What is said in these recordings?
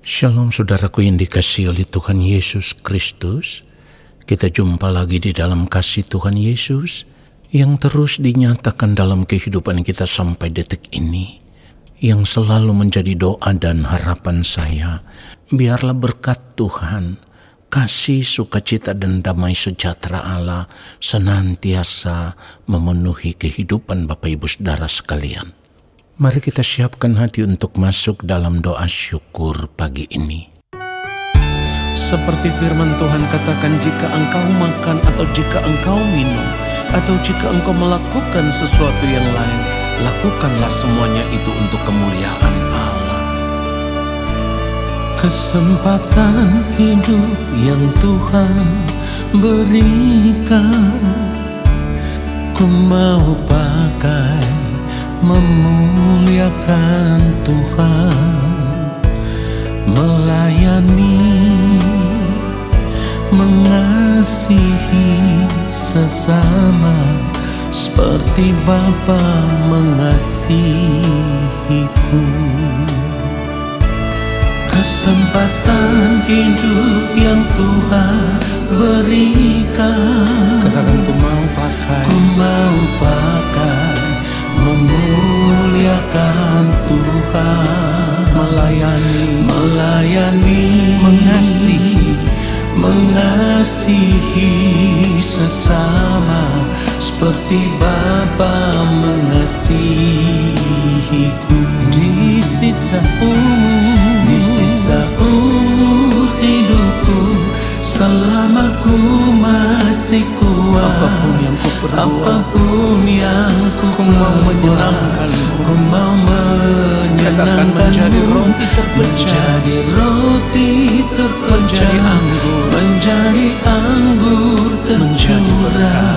Shalom saudaraku yang dikasihi oleh Tuhan Yesus Kristus. Kita jumpa lagi di dalam kasih Tuhan Yesus yang terus dinyatakan dalam kehidupan kita sampai detik ini. Yang selalu menjadi doa dan harapan saya. Biarlah berkat Tuhan, kasih, sukacita dan damai sejahtera Allah senantiasa memenuhi kehidupan Bapak Ibu Saudara sekalian. Mari kita siapkan hati untuk masuk dalam doa syukur pagi ini. Seperti firman Tuhan katakan, jika engkau makan atau jika engkau minum atau jika engkau melakukan sesuatu yang lain, lakukanlah semuanya itu untuk kemuliaan Allah. Kesempatan hidup yang Tuhan berikan, ku mau pakai memuliakan Tuhan, melayani, mengasihi sesama seperti Bapa mengasihiku. Kesempatan hidup yang Tuhan berikan, Katakan, ku mau pakai memuliakan Tuhan, melayani, mengasihi sesama seperti Bapa mengasihiku. Di sisa umur hidupku, selama ku masih kuat, apapun yang ku mau menyenangkanmu. Ku mau menyenangkanmu. Menjadi roti terpecah, menjadi anggur tercurah,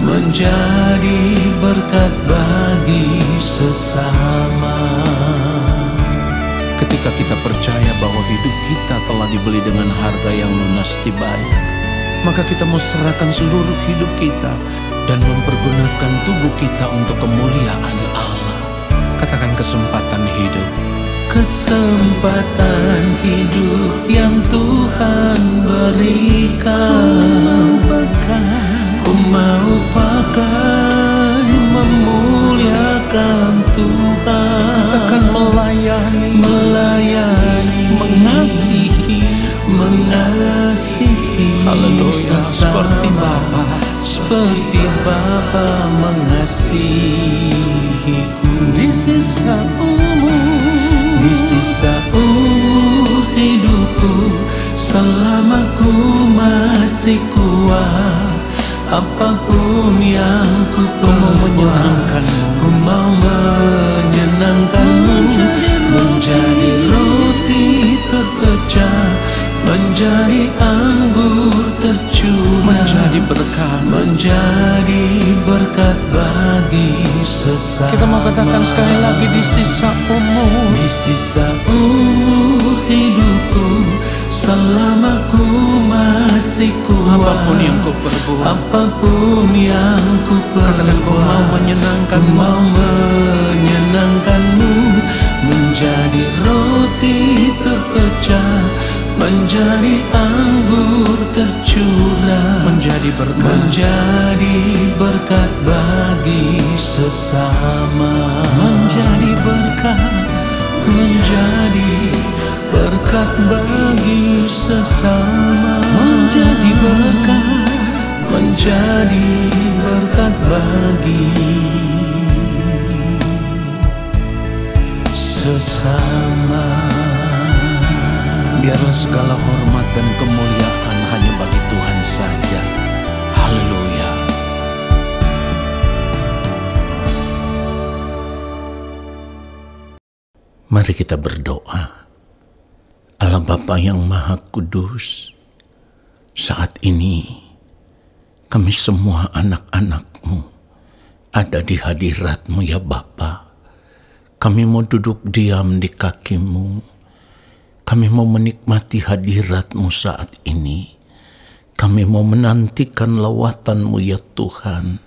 menjadi berkat bagi sesama. Ketika kita percaya bahwa hidup kita telah dibeli dengan harga yang lunas dibayar, maka kita mau serahkan seluruh hidup kita dan mempergunakan tubuh kita untuk kemuliaan Allah. Katakan, kesempatan hidup. Kesempatan hidup yang Tuhan berikan, ku mau pakai memuliakan Tuhan. Katakan, melayani, mengasihi Haleluya, seperti Bapa mengasihiku. Di sisa umur hidupku, selama ku masih kuat, apapun yang ku perbuat, ku mau menyenangkanmu, menjadi roti terpecah, menjadi anggur tercurah, menjadi berkat bagi sesama. Kita mau katakan sekali lagi, di sisa umur hidupku, selama ku masih kuat, apapun yang ku perbuat, katakan, ku mau menyenangkanmu, menjadi roti terpecah, menjadi anggur tercurah, menjadi berkat bagi sesama, menjadi berkat bagi sesama, menjadi berkat bagi sesama. Biarlah segala hormat dan kemuliaan hanya bagi Tuhan saja. Haleluya. Mari kita berdoa. Allah Bapa yang Maha Kudus, saat ini kami semua anak-anak-Mu ada di hadirat-Mu ya Bapa. Kami mau duduk diam di kaki-Mu. Kami mau menikmati hadirat-Mu saat ini. Kami mau menantikan lawatan-Mu ya Tuhan.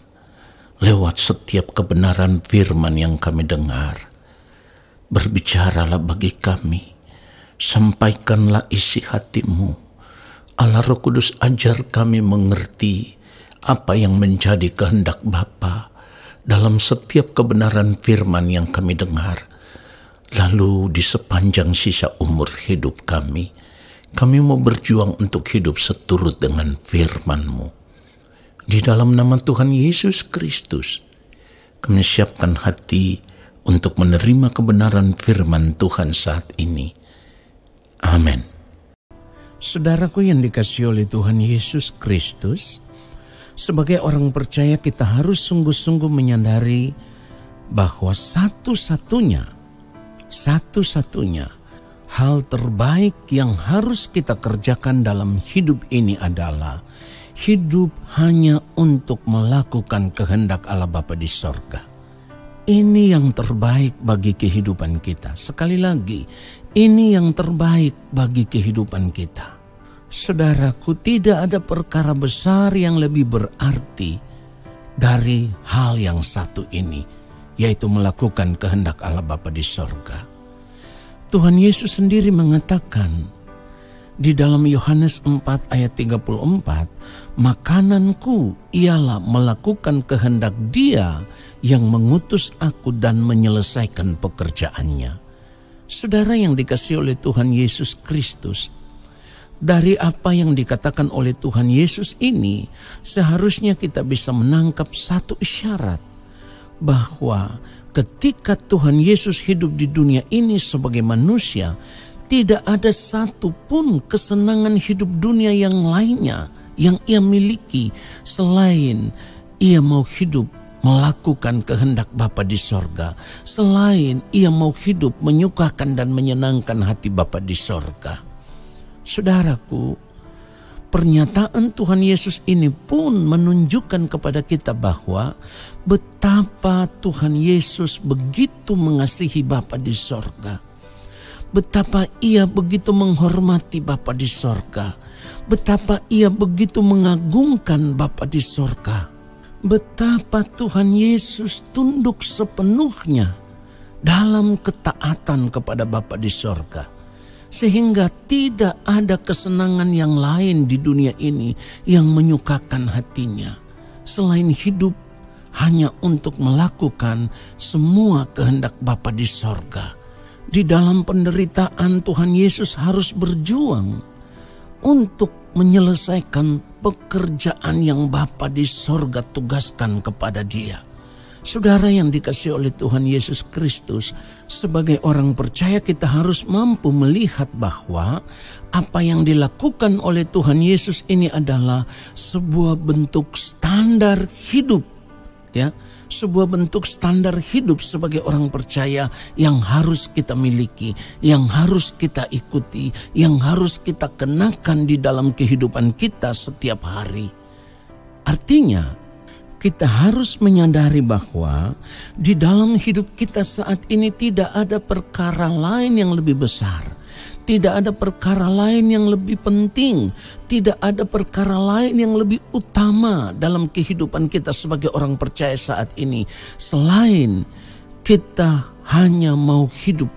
Lewat setiap kebenaran firman yang kami dengar. Berbicaralah bagi kami. Sampaikanlah isi hatimu. Allah Roh Kudus, ajar kami mengerti apa yang menjadi kehendak Bapa dalam setiap kebenaran firman yang kami dengar. Lalu di sepanjang sisa umur hidup kami mau berjuang untuk hidup seturut dengan firman-Mu. Di dalam nama Tuhan Yesus Kristus, kami siapkan hati untuk menerima kebenaran firman Tuhan saat ini. Amin. Saudaraku yang dikasihi oleh Tuhan Yesus Kristus, sebagai orang percaya kita harus sungguh-sungguh menyadari bahwa satu-satunya hal terbaik yang harus kita kerjakan dalam hidup ini adalah hidup hanya untuk melakukan kehendak Allah Bapa di sorga. Ini yang terbaik bagi kehidupan kita. Sekali lagi, ini yang terbaik bagi kehidupan kita. Saudaraku, tidak ada perkara besar yang lebih berarti dari hal yang satu ini, yaitu melakukan kehendak Allah Bapa di sorga. Tuhan Yesus sendiri mengatakan di dalam Yohanes 4 ayat 34, makananku ialah melakukan kehendak Dia yang mengutus aku dan menyelesaikan pekerjaannya. Saudara yang dikasihi oleh Tuhan Yesus Kristus, dari apa yang dikatakan oleh Tuhan Yesus ini, seharusnya kita bisa menangkap satu isyarat, bahwa ketika Tuhan Yesus hidup di dunia ini sebagai manusia, tidak ada satupun kesenangan hidup dunia yang lainnya yang ia miliki selain ia mau hidup melakukan kehendak Bapa di sorga, selain ia mau hidup menyukakan dan menyenangkan hati Bapa di sorga. Saudaraku, pernyataan Tuhan Yesus ini pun menunjukkan kepada kita bahwa betapa Tuhan Yesus begitu mengasihi Bapa di sorga. Betapa ia begitu menghormati Bapa di sorga. Betapa ia begitu mengagungkan Bapa di sorga. Betapa Tuhan Yesus tunduk sepenuhnya dalam ketaatan kepada Bapa di sorga. Sehingga tidak ada kesenangan yang lain di dunia ini yang menyukakan hatinya, selain hidup hanya untuk melakukan semua kehendak Bapa di sorga. Di dalam penderitaan Tuhan Yesus harus berjuang untuk menyelesaikan pekerjaan yang Bapa di sorga tugaskan kepada Dia. Saudara yang dikasihi oleh Tuhan Yesus Kristus, sebagai orang percaya kita harus mampu melihat bahwa apa yang dilakukan oleh Tuhan Yesus ini adalah sebuah bentuk standar hidup, ya, sebuah bentuk standar hidup sebagai orang percaya yang harus kita miliki, yang harus kita ikuti, yang harus kita kenakan di dalam kehidupan kita setiap hari. Artinya, kita harus menyadari bahwa di dalam hidup kita saat ini tidak ada perkara lain yang lebih besar. Tidak ada perkara lain yang lebih penting. Tidak ada perkara lain yang lebih utama dalam kehidupan kita sebagai orang percaya saat ini. Selain kita hanya mau hidup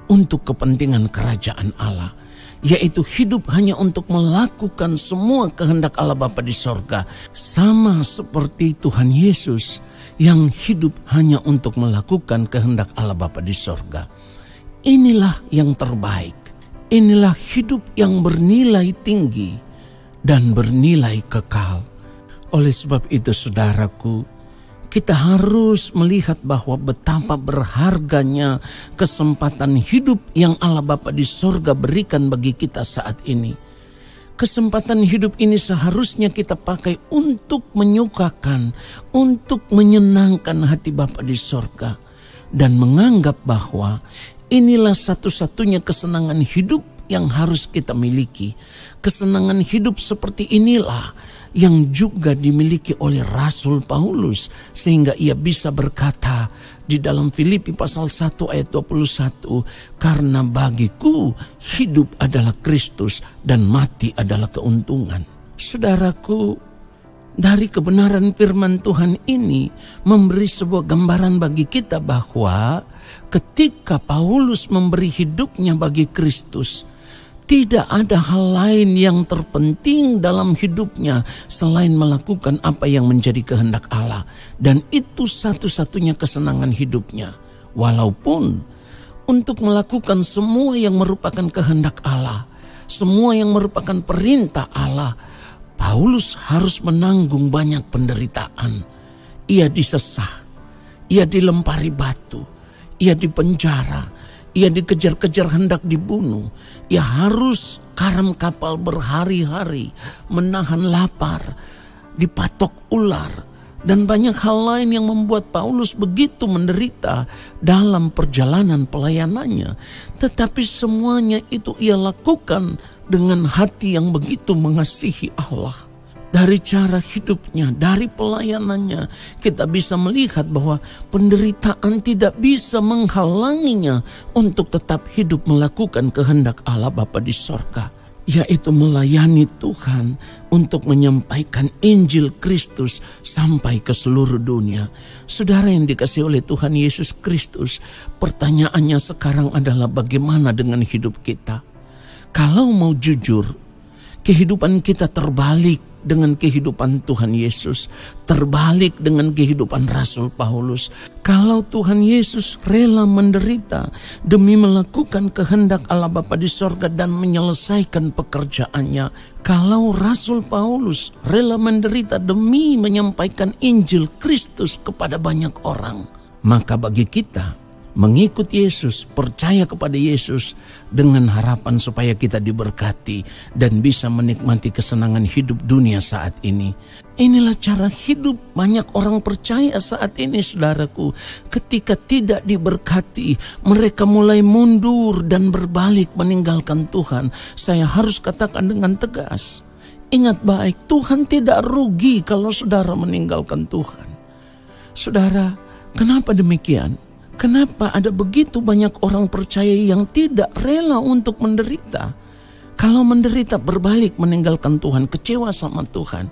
untuk kepentingan kerajaan Allah. Yaitu hidup hanya untuk melakukan semua kehendak Allah Bapa di sorga. Sama seperti Tuhan Yesus yang hidup hanya untuk melakukan kehendak Allah Bapa di sorga. Inilah yang terbaik. Inilah hidup yang bernilai tinggi dan bernilai kekal. Oleh sebab itu saudaraku, kita harus melihat bahwa betapa berharganya kesempatan hidup yang Allah Bapa di sorga berikan bagi kita saat ini. Kesempatan hidup ini seharusnya kita pakai untuk menyukakan, untuk menyenangkan hati Bapa di sorga. Dan menganggap bahwa inilah satu-satunya kesenangan hidup yang harus kita miliki. Kesenangan hidup seperti inilah yang juga dimiliki oleh Rasul Paulus, sehingga ia bisa berkata di dalam Filipi pasal 1 ayat 21, karena bagiku hidup adalah Kristus dan mati adalah keuntungan. Saudaraku, Dari kebenaran firman Tuhan ini memberi sebuah gambaran bagi kita bahwa ketika Paulus memberi hidupnya bagi Kristus, tidak ada hal lain yang terpenting dalam hidupnya selain melakukan apa yang menjadi kehendak Allah. Dan itu satu-satunya kesenangan hidupnya. Walaupun untuk melakukan semua yang merupakan kehendak Allah, semua yang merupakan perintah Allah, Paulus harus menanggung banyak penderitaan. Ia disesah, ia dilempari batu, ia dipenjara, ia dikejar-kejar hendak dibunuh. Ia harus karam kapal berhari-hari, menahan lapar, dipatok ular, dan banyak hal lain yang membuat Paulus begitu menderita dalam perjalanan pelayanannya. Tetapi semuanya itu ia lakukan dengan hati yang begitu mengasihi Allah. Dari cara hidupnya, dari pelayanannya, kita bisa melihat bahwa penderitaan tidak bisa menghalanginya untuk tetap hidup melakukan kehendak Allah Bapa di sorga, yaitu melayani Tuhan untuk menyampaikan Injil Kristus sampai ke seluruh dunia. Saudara yang dikasihi oleh Tuhan Yesus Kristus, pertanyaannya sekarang adalah bagaimana dengan hidup kita? Kalau mau jujur, kehidupan kita terbalik dengan kehidupan Tuhan Yesus, terbalik dengan kehidupan Rasul Paulus. Kalau Tuhan Yesus rela menderita demi melakukan kehendak Allah Bapa di sorga dan menyelesaikan pekerjaannya, kalau Rasul Paulus rela menderita demi menyampaikan Injil Kristus kepada banyak orang, maka bagi kita mengikut Yesus, percaya kepada Yesus dengan harapan supaya kita diberkati dan bisa menikmati kesenangan hidup dunia saat ini. Inilah cara hidup banyak orang percaya saat ini, saudaraku. Ketika tidak diberkati, mereka mulai mundur dan berbalik meninggalkan Tuhan. Saya harus katakan dengan tegas, ingat baik, Tuhan tidak rugi kalau saudara meninggalkan Tuhan. Saudara, kenapa demikian? Kenapa ada begitu banyak orang percaya yang tidak rela untuk menderita? Kalau menderita berbalik meninggalkan Tuhan, kecewa sama Tuhan.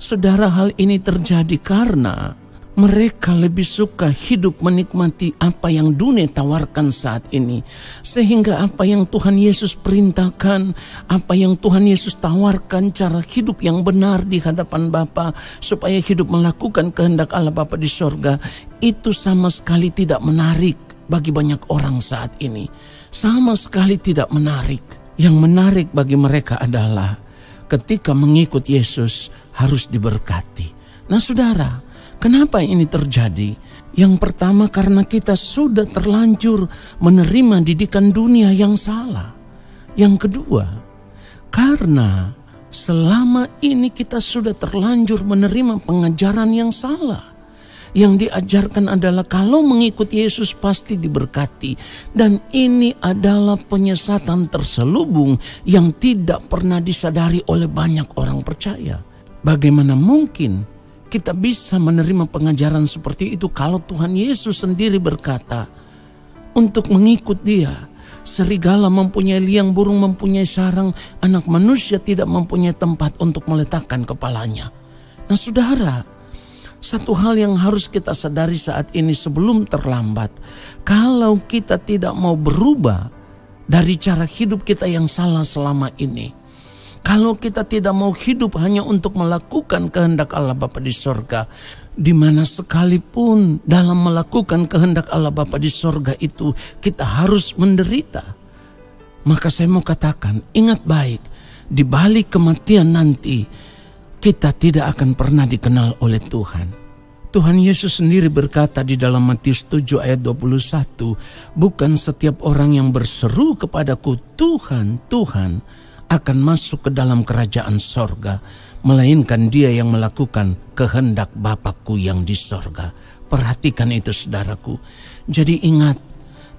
Saudara, hal ini terjadi karena mereka lebih suka hidup menikmati apa yang dunia tawarkan saat ini. Sehingga apa yang Tuhan Yesus perintahkan, apa yang Tuhan Yesus tawarkan, cara hidup yang benar di hadapan Bapa, supaya hidup melakukan kehendak Allah Bapa di sorga, itu sama sekali tidak menarik bagi banyak orang saat ini. Sama sekali tidak menarik. Yang menarik bagi mereka adalah ketika mengikut Yesus harus diberkati. Nah saudara, kenapa ini terjadi? Yang pertama karena kita sudah terlanjur menerima didikan dunia yang salah. Yang kedua, karena selama ini kita sudah terlanjur menerima pengajaran yang salah. Yang diajarkan adalah kalau mengikut Yesus pasti diberkati. Dan ini adalah penyesatan terselubung yang tidak pernah disadari oleh banyak orang percaya. Bagaimana mungkin kita bisa menerima pengajaran seperti itu kalau Tuhan Yesus sendiri berkata, untuk mengikut Dia, serigala mempunyai liang, burung mempunyai sarang, anak manusia tidak mempunyai tempat untuk meletakkan kepalanya. Nah saudara, satu hal yang harus kita sadari saat ini sebelum terlambat, kalau kita tidak mau berubah dari cara hidup kita yang salah selama ini, kalau kita tidak mau hidup hanya untuk melakukan kehendak Allah Bapa di sorga, di mana sekalipun dalam melakukan kehendak Allah Bapa di sorga itu kita harus menderita, maka saya mau katakan, ingat baik, di balik kematian nanti kita tidak akan pernah dikenal oleh Tuhan. Tuhan Yesus sendiri berkata di dalam Matius 7 ayat 21, bukan setiap orang yang berseru kepadaku Tuhan, Tuhan akan masuk ke dalam kerajaan sorga, melainkan dia yang melakukan kehendak Bapa-Ku yang di sorga. Perhatikan itu saudaraku. Jadi ingat,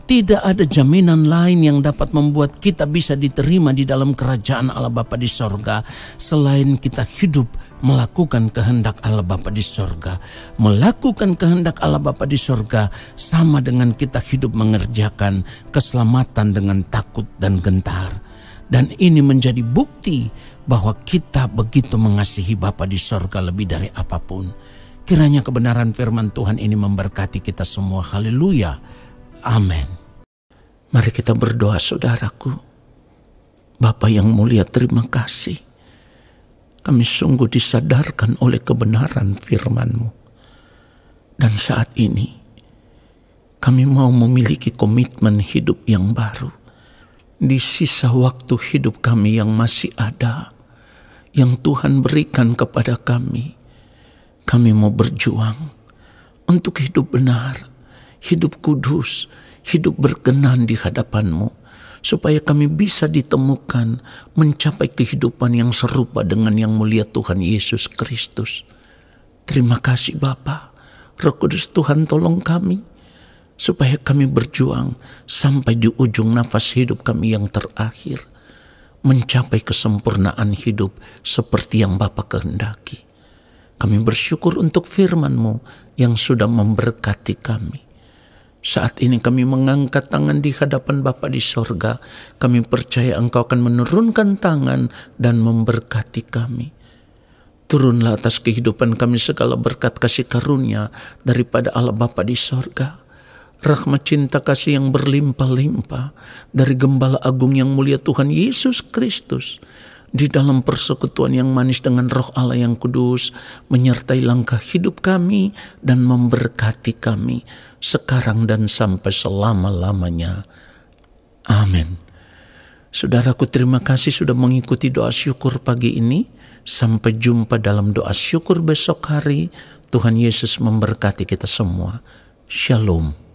tidak ada jaminan lain yang dapat membuat kita bisa diterima di dalam kerajaan Allah Bapa di sorga selain kita hidup melakukan kehendak Allah Bapa di sorga. Melakukan kehendak Allah Bapa di sorga sama dengan kita hidup mengerjakan keselamatan dengan takut dan gentar. Dan ini menjadi bukti bahwa kita begitu mengasihi Bapa di sorga lebih dari apapun. Kiranya kebenaran firman Tuhan ini memberkati kita semua. Haleluya. Amin. Mari kita berdoa, saudaraku. Bapa yang mulia, terima kasih. Kami sungguh disadarkan oleh kebenaran firman-Mu. Dan saat ini kami mau memiliki komitmen hidup yang baru. Di sisa waktu hidup kami yang masih ada, yang Tuhan berikan kepada kami mau berjuang untuk hidup benar, hidup kudus, hidup berkenan di hadapan-Mu, supaya kami bisa ditemukan mencapai kehidupan yang serupa dengan yang mulia Tuhan Yesus Kristus. Terima kasih Bapa. Roh Kudus Tuhan, tolong kami supaya kami berjuang sampai di ujung nafas hidup kami yang terakhir, mencapai kesempurnaan hidup seperti yang Bapa kehendaki. Kami bersyukur untuk firman-Mu yang sudah memberkati kami. Saat ini kami mengangkat tangan di hadapan Bapa di sorga. Kami percaya Engkau akan menurunkan tangan dan memberkati kami. Turunlah atas kehidupan kami segala berkat kasih karunia daripada Allah Bapa di sorga. Rahmat cinta kasih yang berlimpah-limpah dari Gembala Agung yang mulia Tuhan Yesus Kristus, di dalam persekutuan yang manis dengan Roh Allah yang kudus, menyertai langkah hidup kami dan memberkati kami sekarang dan sampai selama-lamanya. Amin. Saudaraku, terima kasih sudah mengikuti doa syukur pagi ini. Sampai jumpa dalam doa syukur besok hari. Tuhan Yesus memberkati kita semua. Shalom.